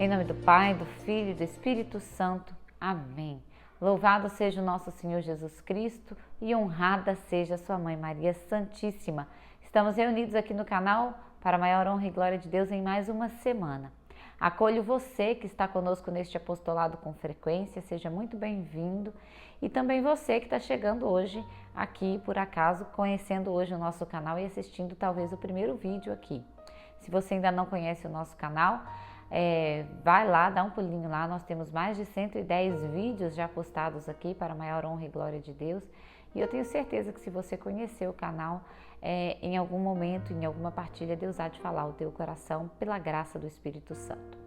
Em nome do Pai, do Filho e do Espírito Santo. Amém. Louvado seja o nosso Senhor Jesus Cristo e honrada seja sua Mãe Maria Santíssima. Estamos reunidos aqui no canal para a maior honra e glória de Deus em mais uma semana. Acolho você que está conosco neste apostolado com frequência, seja muito bem-vindo. E também você que está chegando hoje aqui, por acaso, conhecendo hoje o nosso canal e assistindo talvez o primeiro vídeo aqui. Se você ainda não conhece o nosso canal, vai lá, dá um pulinho lá, nós temos mais de 110 vídeos já postados aqui para a maior honra e glória de Deus. E eu tenho certeza que se você conhecer o canal, em algum momento, em alguma partilha, Deus há de falar ao teu coração pela graça do Espírito Santo.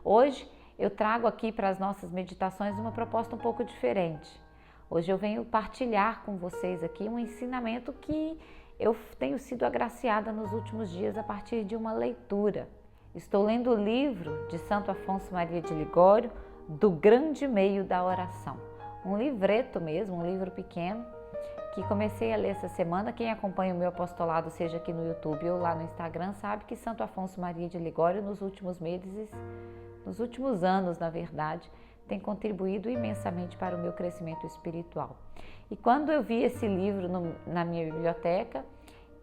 Hoje eu trago aqui para as nossas meditações uma proposta um pouco diferente. Hoje eu venho partilhar com vocês aqui um ensinamento que eu tenho sido agraciada nos últimos dias a partir de uma leitura. Estou lendo o livro de Santo Afonso Maria de Ligório, Do Grande Meio da Oração. Um livreto mesmo, um livro pequeno, que comecei a ler essa semana. Quem acompanha o meu apostolado, seja aqui no YouTube ou lá no Instagram, sabe que Santo Afonso Maria de Ligório, nos últimos meses, nos últimos anos, na verdade, tem contribuído imensamente para o meu crescimento espiritual. E quando eu vi esse livro na minha biblioteca,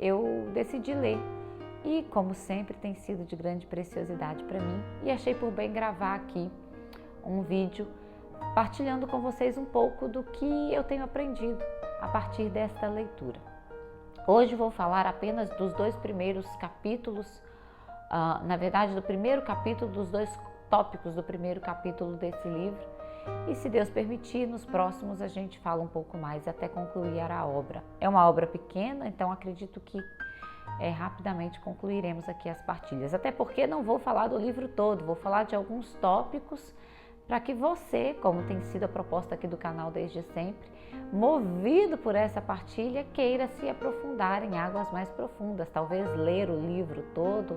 eu decidi ler. E, como sempre, tem sido de grande preciosidade para mim e achei por bem gravar aqui um vídeo partilhando com vocês um pouco do que eu tenho aprendido a partir desta leitura. Hoje vou falar apenas dos dois primeiros capítulos, na verdade do primeiro capítulo, dos dois tópicos do primeiro capítulo desse livro. E se Deus permitir, nos próximos a gente fala um pouco mais até concluir a obra. É uma obra pequena, então acredito que rapidamente concluiremos aqui as partilhas. Até porque não vou falar do livro todo, vou falar de alguns tópicos para que você, como tem sido a proposta aqui do canal desde sempre, movido por essa partilha, queira se aprofundar em águas mais profundas, talvez ler o livro todo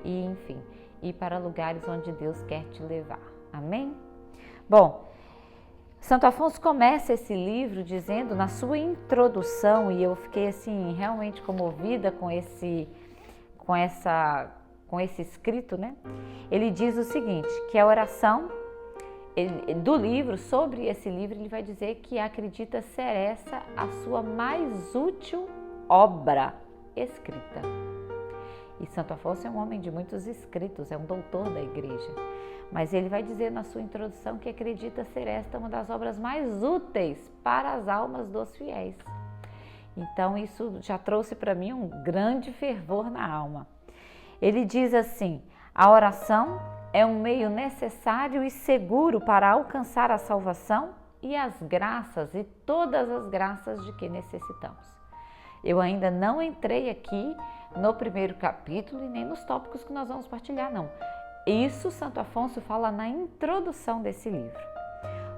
e, enfim, ir para lugares onde Deus quer te levar. Amém? Bom, Santo Afonso começa esse livro dizendo na sua introdução, e eu fiquei assim realmente comovida com esse escrito, né? Ele diz o seguinte, que a oração do livro, sobre esse livro, ele vai dizer que acredita ser essa a sua mais útil obra escrita. E Santo Afonso é um homem de muitos escritos, é um doutor da igreja. Mas ele vai dizer na sua introdução que acredita ser esta uma das obras mais úteis para as almas dos fiéis. Então isso já trouxe para mim um grande fervor na alma. Ele diz assim, a oração é um meio necessário e seguro para alcançar a salvação e as graças e todas as graças de que necessitamos. Eu ainda não entrei aqui no primeiro capítulo e nem nos tópicos que nós vamos partilhar, não. Isso Santo Afonso fala na introdução desse livro.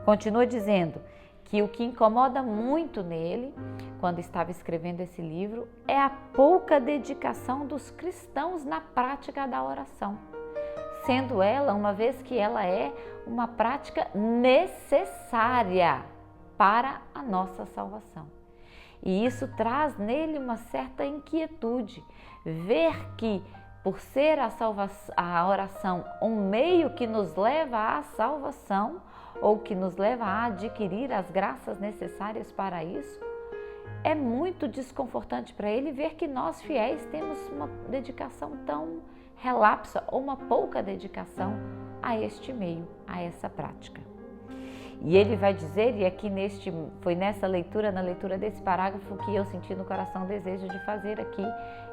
Continua dizendo que o que incomoda muito nele, quando estava escrevendo esse livro, é a pouca dedicação dos cristãos na prática da oração, sendo ela, uma vez que ela é uma prática necessária para a nossa salvação. E isso traz nele uma certa inquietude, ver que, por ser a oração um meio que nos leva à salvação, ou que nos leva a adquirir as graças necessárias para isso, é muito desconfortante para ele ver que nós fiéis temos uma dedicação tão relapsa, ou uma pouca dedicação a este meio, a essa prática. E ele vai dizer, e aqui foi nessa leitura, na leitura desse parágrafo, que eu senti no coração o desejo de fazer aqui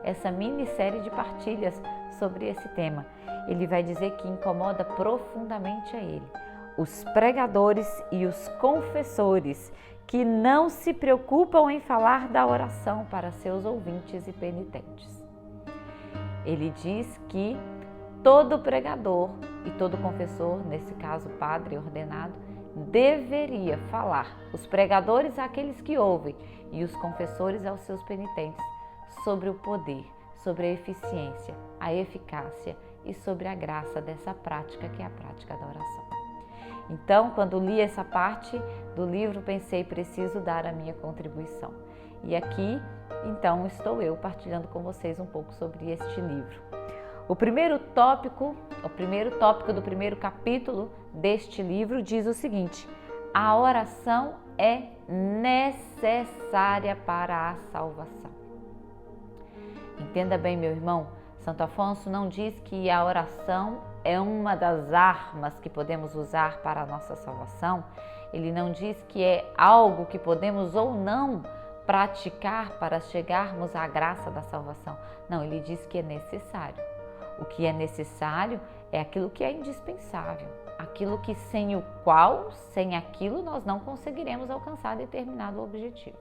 essa minissérie de partilhas sobre esse tema. Ele vai dizer que incomoda profundamente a ele os pregadores e os confessores que não se preocupam em falar da oração para seus ouvintes e penitentes. Ele diz que todo pregador e todo confessor, nesse caso padre ordenado, deveria falar, os pregadores àqueles que ouvem e os confessores aos seus penitentes, sobre o poder, sobre a eficiência, a eficácia e sobre a graça dessa prática que é a prática da oração. Então, quando li essa parte do livro, pensei, preciso dar a minha contribuição. E aqui, então, estou eu partilhando com vocês um pouco sobre este livro. O primeiro tópico do primeiro capítulo deste livro diz o seguinte: a oração é necessária para a salvação. Entenda bem, meu irmão, Santo Afonso não diz que a oração é uma das armas que podemos usar para a nossa salvação. Ele não diz que é algo que podemos ou não praticar para chegarmos à graça da salvação. Não, ele diz que é necessário. O que é necessário é aquilo que é indispensável, aquilo que sem aquilo nós não conseguiremos alcançar determinado objetivo.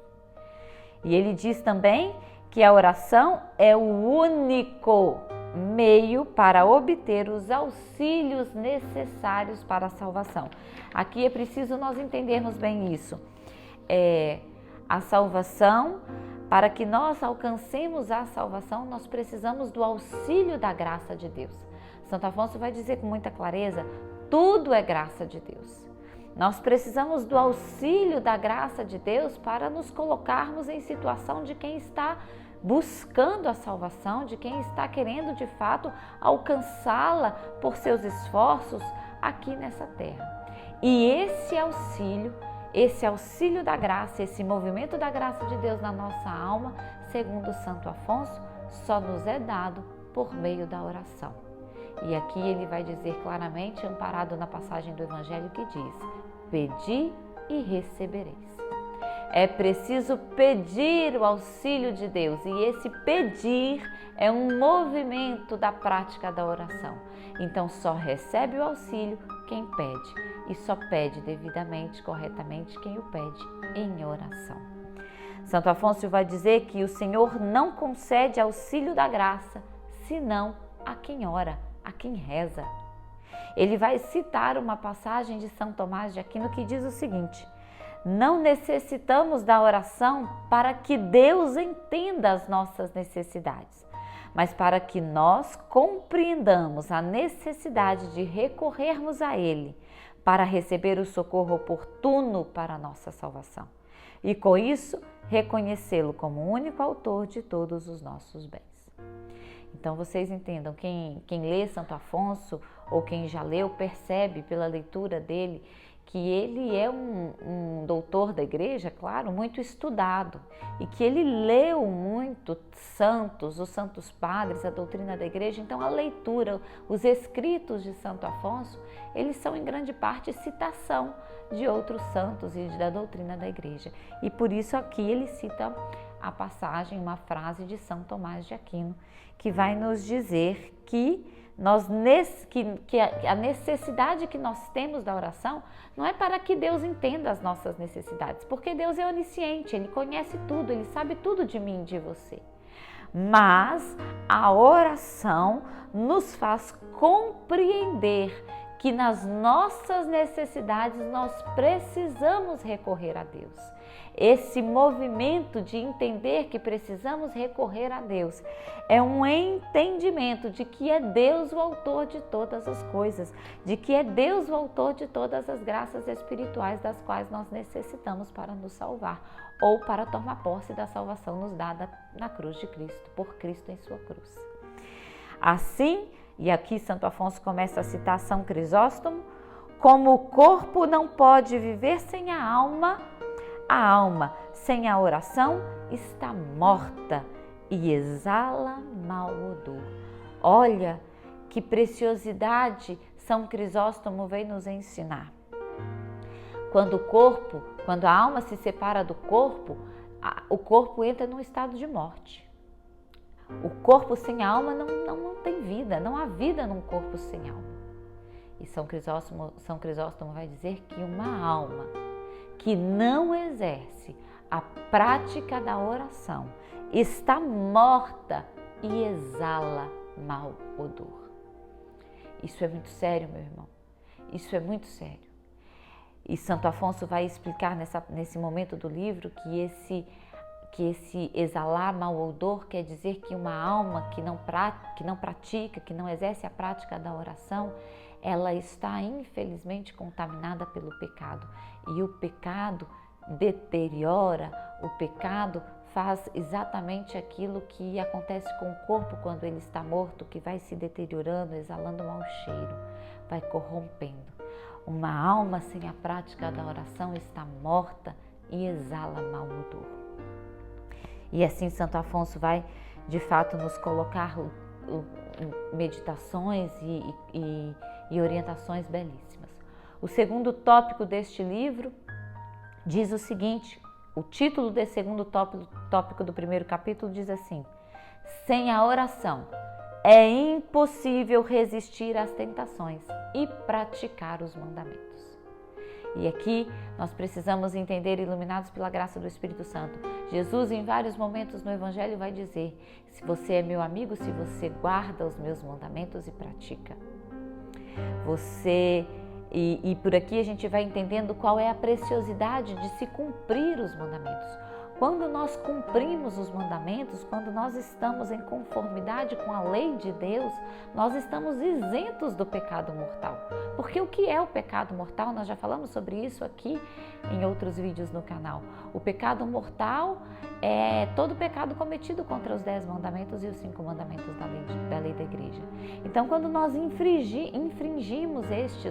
E ele diz também que a oração é o único meio para obter os auxílios necessários para a salvação. Aqui é preciso nós entendermos bem isso. A salvação, para que nós alcancemos a salvação, nós precisamos do auxílio da graça de Deus. Santo Afonso vai dizer com muita clareza, tudo é graça de Deus. Nós precisamos do auxílio da graça de Deus para nos colocarmos em situação de quem está buscando a salvação, de quem está querendo de fato alcançá-la por seus esforços aqui nessa terra. E esse auxílio da graça, esse movimento da graça de Deus na nossa alma, segundo Santo Afonso, só nos é dado por meio da oração. E aqui ele vai dizer claramente, amparado na passagem do Evangelho que diz: pedi e recebereis. É preciso pedir o auxílio de Deus, e esse pedir é um movimento da prática da oração. Então só recebe o auxílio quem pede, e só pede devidamente, corretamente, quem o pede em oração. Santo Afonso vai dizer que o Senhor não concede auxílio da graça, senão a quem ora, a quem reza. Ele vai citar uma passagem de São Tomás de Aquino que diz o seguinte: não necessitamos da oração para que Deus entenda as nossas necessidades, mas para que nós compreendamos a necessidade de recorrermos a Ele para receber o socorro oportuno para a nossa salvação. E com isso, reconhecê-lo como o único autor de todos os nossos bens. Então vocês entendam, quem lê Santo Afonso ou quem já leu percebe pela leitura dele que ele é um doutor da igreja, claro, muito estudado, e que ele leu muito os santos padres, a doutrina da igreja. Então a leitura, os escritos de Santo Afonso, eles são em grande parte citação de outros santos e da doutrina da igreja. E por isso aqui ele cita a passagem, uma frase de São Tomás de Aquino, que vai nos dizer que a necessidade que nós temos da oração não é para que Deus entenda as nossas necessidades, porque Deus é onisciente, Ele conhece tudo, Ele sabe tudo de mim e de você. Mas a oração nos faz compreender que nas nossas necessidades nós precisamos recorrer a Deus. Esse movimento de entender que precisamos recorrer a Deus é um entendimento de que é Deus o autor de todas as coisas, de que é Deus o autor de todas as graças espirituais das quais nós necessitamos para nos salvar ou para tomar posse da salvação nos dada na cruz de Cristo, por Cristo em sua cruz. Assim, e aqui Santo Afonso começa a citar São Crisóstomo, como o corpo não pode viver sem a alma sem a oração está morta e exala mau odor. Olha que preciosidade São Crisóstomo veio nos ensinar. Quando a alma se separa do corpo, o corpo entra num estado de morte. O corpo sem alma não tem vida, não há vida num corpo sem alma. E São Crisóstomo vai dizer que uma alma que não exerce a prática da oração está morta e exala mau odor. Isso é muito sério, meu irmão. Isso é muito sério. E Santo Afonso vai explicar nesse momento do livro que esse exalar mau odor quer dizer que uma alma que não pratica, que não exerce a prática da oração, ela está infelizmente contaminada pelo pecado. E o pecado deteriora, o pecado faz exatamente aquilo que acontece com o corpo quando ele está morto, que vai se deteriorando, exalando mau cheiro, vai corrompendo. Uma alma sem a prática da oração está morta e exala mau odor. E assim Santo Afonso vai, de fato, nos colocar meditações e orientações belíssimas. O segundo tópico deste livro diz o seguinte, o título desse segundo tópico do primeiro capítulo diz assim: sem a oração é impossível resistir às tentações e praticar os mandamentos. E aqui nós precisamos entender, iluminados pela graça do Espírito Santo, Jesus em vários momentos no Evangelho vai dizer: se você é meu amigo, se você guarda os meus mandamentos e pratica. E por aqui a gente vai entendendo qual é a preciosidade de se cumprir os mandamentos. Quando nós cumprimos os mandamentos, quando nós estamos em conformidade com a lei de Deus, nós estamos isentos do pecado mortal. Porque o que é o pecado mortal? Nós já falamos sobre isso aqui em outros vídeos no canal. O pecado mortal é todo pecado cometido contra os 10 mandamentos e os 5 mandamentos da lei da igreja. Então, quando nós infringimos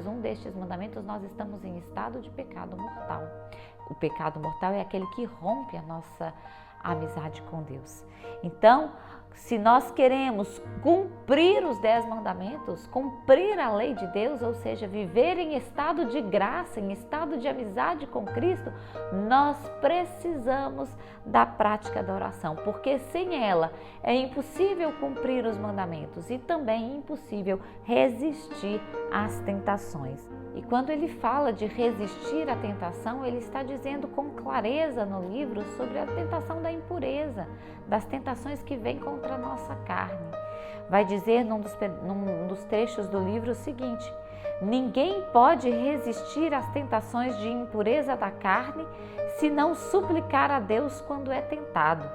um destes mandamentos, nós estamos em estado de pecado mortal. O pecado mortal é aquele que rompe a nossa amizade com Deus. Então, se nós queremos cumprir os 10 mandamentos, cumprir a lei de Deus, ou seja, viver em estado de graça, em estado de amizade com Cristo, nós precisamos da prática da oração, porque sem ela é impossível cumprir os mandamentos e também é impossível resistir às tentações. E quando ele fala de resistir à tentação, ele está dizendo com clareza no livro sobre a tentação da impureza, das tentações que vêm contra a nossa carne. Vai dizer num dos trechos do livro o seguinte: ninguém pode resistir às tentações de impureza da carne se não suplicar a Deus quando é tentado.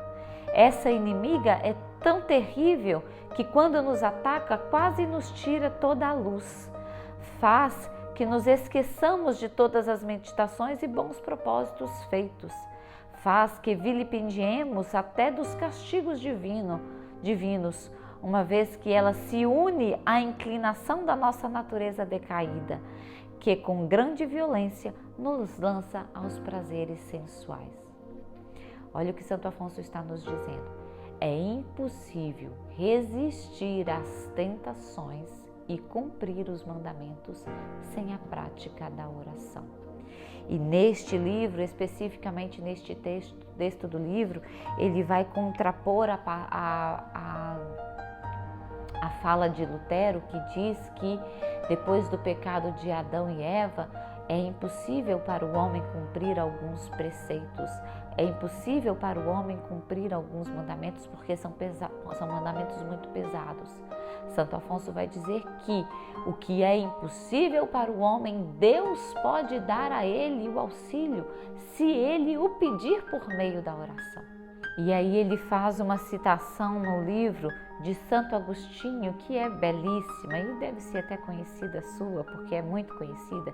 Essa inimiga é tão terrível que quando nos ataca quase nos tira toda a luz. Faz que nos esqueçamos de todas as meditações e bons propósitos feitos. Faz que vilipendiemos até dos castigos divinos, uma vez que ela se une à inclinação da nossa natureza decaída, que com grande violência nos lança aos prazeres sensuais. Olha o que Santo Afonso está nos dizendo. É impossível resistir às tentações e cumprir os mandamentos sem a prática da oração. E neste livro, especificamente neste texto do livro, ele vai contrapor a fala de Lutero, que diz que depois do pecado de Adão e Eva, é impossível para o homem cumprir alguns preceitos, é impossível para o homem cumprir alguns mandamentos porque são mandamentos muito pesados. Santo Afonso vai dizer que o que é impossível para o homem, Deus pode dar a ele o auxílio se ele o pedir por meio da oração. E aí ele faz uma citação no livro de Santo Agostinho, que é belíssima e deve ser até conhecida sua, porque é muito conhecida.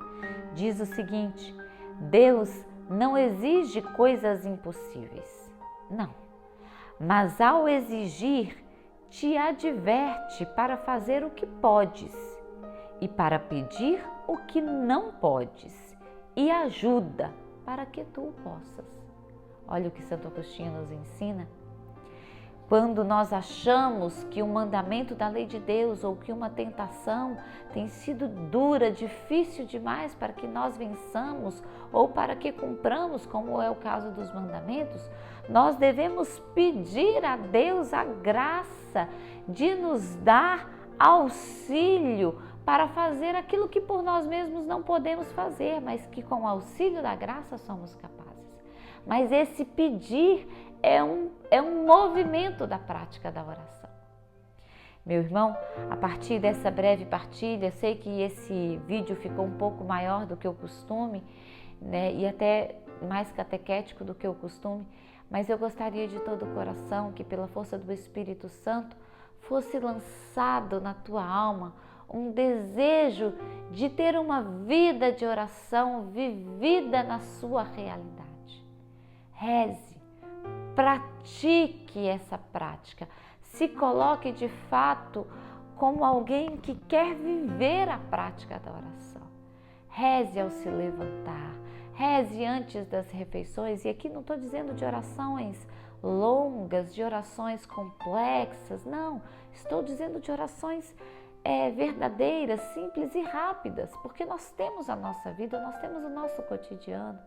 Diz o seguinte: Deus não exige coisas impossíveis, não, mas ao exigir, te adverte para fazer o que podes e para pedir o que não podes e ajuda para que tu o possas. Olha o que Santo Agostinho nos ensina. Quando nós achamos que o mandamento da lei de Deus ou que uma tentação tem sido dura, difícil demais para que nós vençamos ou para que cumpramos, como é o caso dos mandamentos, nós devemos pedir a Deus a graça de nos dar auxílio para fazer aquilo que por nós mesmos não podemos fazer, mas que com o auxílio da graça somos capazes. Mas esse pedir é um movimento da prática da oração. Meu irmão, a partir dessa breve partilha, sei que esse vídeo ficou um pouco maior do que o costume, né, e até mais catequético do que o costume, mas eu gostaria de todo o coração que pela força do Espírito Santo fosse lançado na tua alma um desejo de ter uma vida de oração vivida na sua realidade. reze, pratique essa prática, se coloque de fato como alguém que quer viver a prática da oração. Reze ao se levantar, reze antes das refeições, e aqui não estou dizendo de orações longas, de orações complexas, não, estou dizendo de orações verdadeiras, simples e rápidas, porque nós temos a nossa vida, nós temos o nosso cotidiano,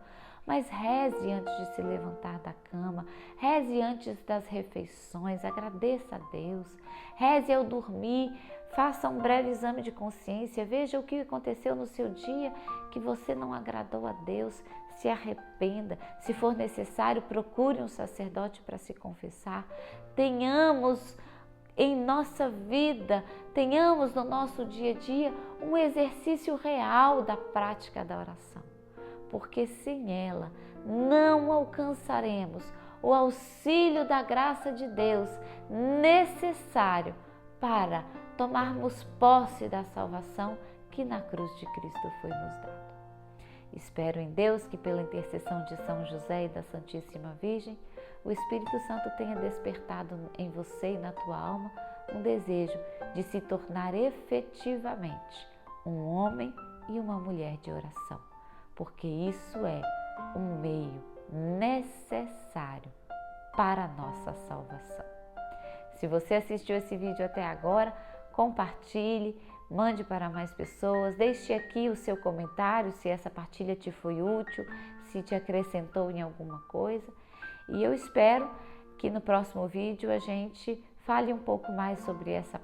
mas reze antes de se levantar da cama, reze antes das refeições, agradeça a Deus, reze ao dormir, faça um breve exame de consciência, veja o que aconteceu no seu dia que você não agradou a Deus, se arrependa, se for necessário, procure um sacerdote para se confessar. Tenhamos em nossa vida, tenhamos no nosso dia a dia um exercício real da prática da oração, porque sem ela não alcançaremos o auxílio da graça de Deus necessário para tomarmos posse da salvação que na cruz de Cristo foi nos dada. Espero em Deus que pela intercessão de São José e da Santíssima Virgem, o Espírito Santo tenha despertado em você e na tua alma um desejo de se tornar efetivamente um homem e uma mulher de oração, porque isso é um meio necessário para a nossa salvação. Se você assistiu esse vídeo até agora, compartilhe, mande para mais pessoas, deixe aqui o seu comentário se essa partilha te foi útil, se te acrescentou em alguma coisa. E eu espero que no próximo vídeo a gente fale um pouco mais sobre essa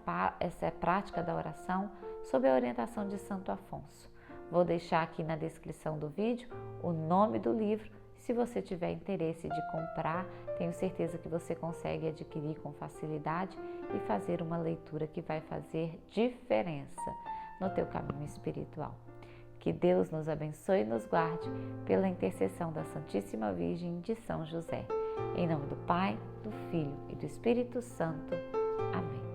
prática da oração, sob a orientação de Santo Afonso. Vou deixar aqui na descrição do vídeo o nome do livro. Se você tiver interesse de comprar, tenho certeza que você consegue adquirir com facilidade e fazer uma leitura que vai fazer diferença no teu caminho espiritual. Que Deus nos abençoe e nos guarde pela intercessão da Santíssima Virgem de São José. Em nome do Pai, do Filho e do Espírito Santo. Amém.